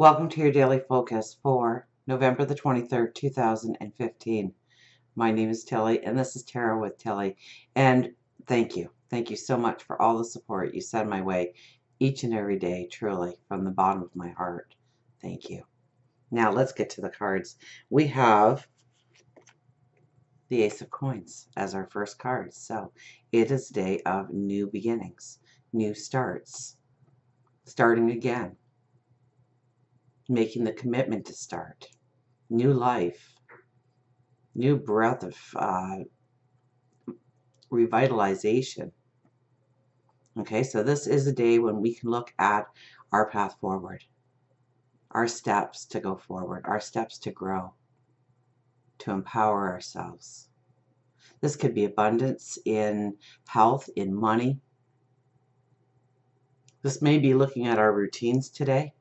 Welcome to your daily focus for November the 23rd, 2015. My name is Tilly, and this is Tarot with Tilly. And thank you. Thank you so much for all the support you send my way each and every day, truly, from the bottom of my heart. Thank you. Now let's get to the cards. We have the Ace of Coins as our first card. So it is a day of new beginnings, new starts, starting again, making the commitment to start, new life, new breath of revitalization. Okay, so this is a day when we can look at our path forward, our steps to go forward, our steps to grow, to empower ourselves. This could be abundance in health, in money. This may be looking at our routines today,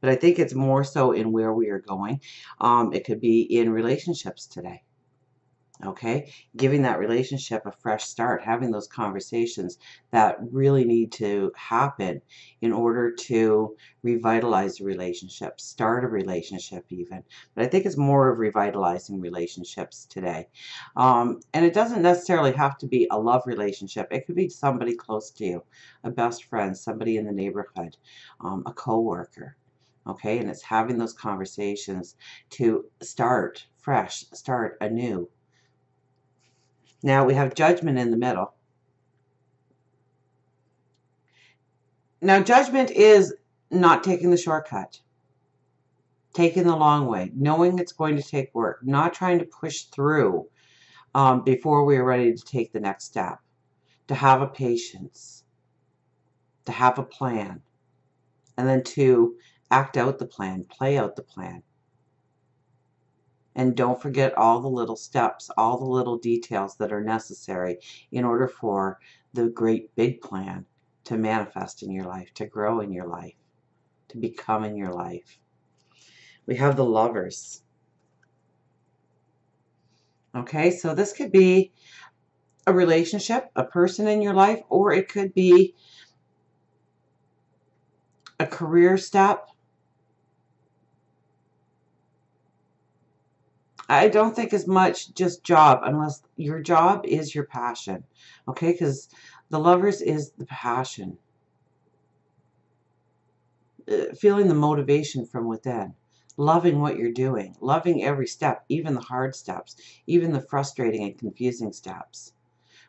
but I think it's more so in where we are going. It could be in relationships today. Okay, giving that relationship a fresh start, having those conversations that really need to happen in order to revitalize a relationship, start a relationship even. But I think it's more of revitalizing relationships today. And it doesn't necessarily have to be a love relationship. It could be somebody close to you, a best friend, somebody in the neighborhood, a coworker. Okay, and it's having those conversations to start fresh, start anew. Now we have Judgment in the middle. Now judgment is not taking the shortcut, taking the long way, knowing it's going to take work, not trying to push through before we are ready to take the next step, to have a patience, to have a plan, and then to act out the plan, play out the plan. And don't forget all the little steps, all the little details that are necessary in order for the great big plan to manifest in your life, to grow in your life, to become in your life. We have the Lovers. Okay, so this could be a relationship, a person in your life, or it could be a career step. I don't think as much just job, unless your job is your passion. Okay, because the Lovers is the passion. Feeling the motivation from within, loving what you're doing, loving every step, even the hard steps, even the frustrating and confusing steps.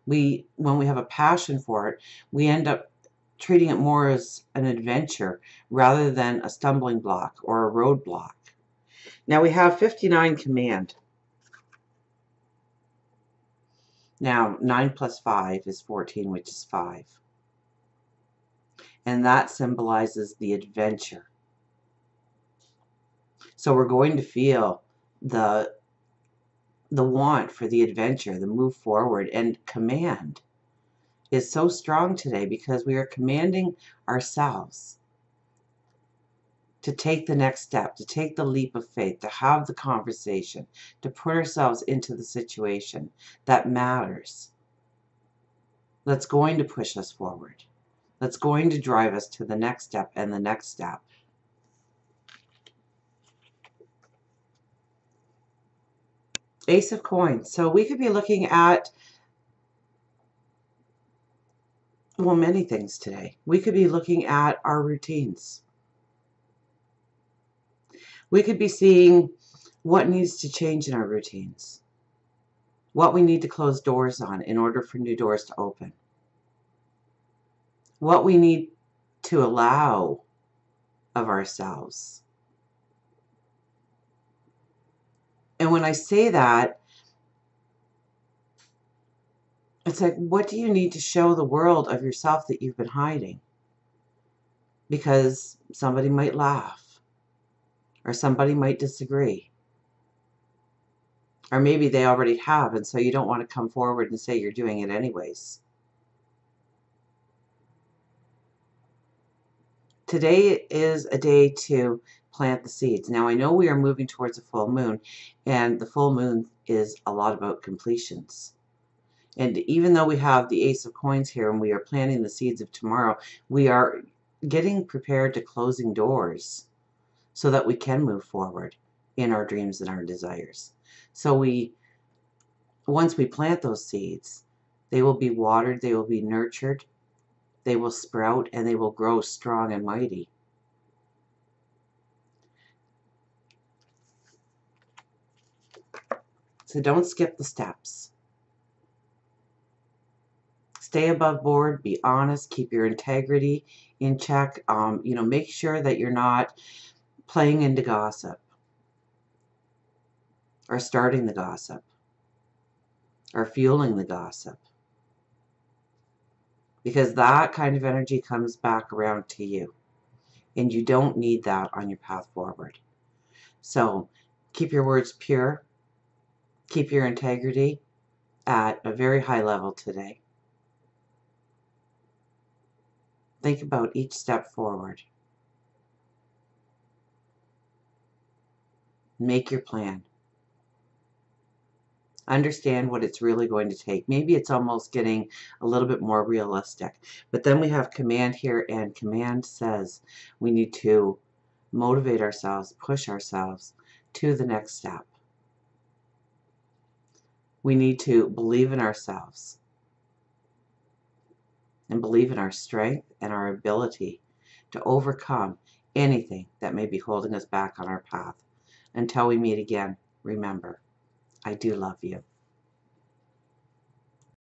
When we have a passion for it, we end up treating it more as an adventure rather than a stumbling block or a roadblock. Now we have 59 command. Now 9 plus 5 is 14, which is 5. And that symbolizes the adventure. So we're going to feel the want for the adventure, the move forward, and command is so strong today because we are commanding ourselves to take the next step, to take the leap of faith, to have the conversation, to put ourselves into the situation that matters, that's going to push us forward, that's going to drive us to the next step and the next step. Ace of Coins. So we could be looking at, well, many things today. We could be looking at our routines. We could be seeing what needs to change in our routines, what we need to close doors on in order for new doors to open, what we need to allow of ourselves. And when I say that, it's like, what do you need to show the world of yourself that you've been hiding? Because somebody might laugh, or somebody might disagree. Or maybe they already have, and so you don't want to come forward and say you're doing it anyways. Today is a day to plant the seeds. Now, I know we are moving towards a full moon, and the full moon is a lot about completions. And even though we have the Ace of Coins here and we are planting the seeds of tomorrow, we are getting prepared to closing doors so that we can move forward in our dreams and our desires. So once we plant those seeds, they will be watered, they will be nurtured, they will sprout, and they will grow strong and mighty. So don't skip the steps. Stay above board, be honest, keep your integrity in check. Make sure that you're not playing into gossip or starting the gossip or fueling the gossip, because that kind of energy comes back around to you, and you don't need that on your path forward. So keep your words pure, keep your integrity at a very high level today. Think about each step forward. Make your plan. Understand what it's really going to take. Maybe it's almost getting a little bit more realistic. But then we have command here, and command says we need to motivate ourselves, push ourselves to the next step. We need to believe in ourselves and believe in our strength and our ability to overcome anything that may be holding us back on our path. Until we meet again, remember, I do love you.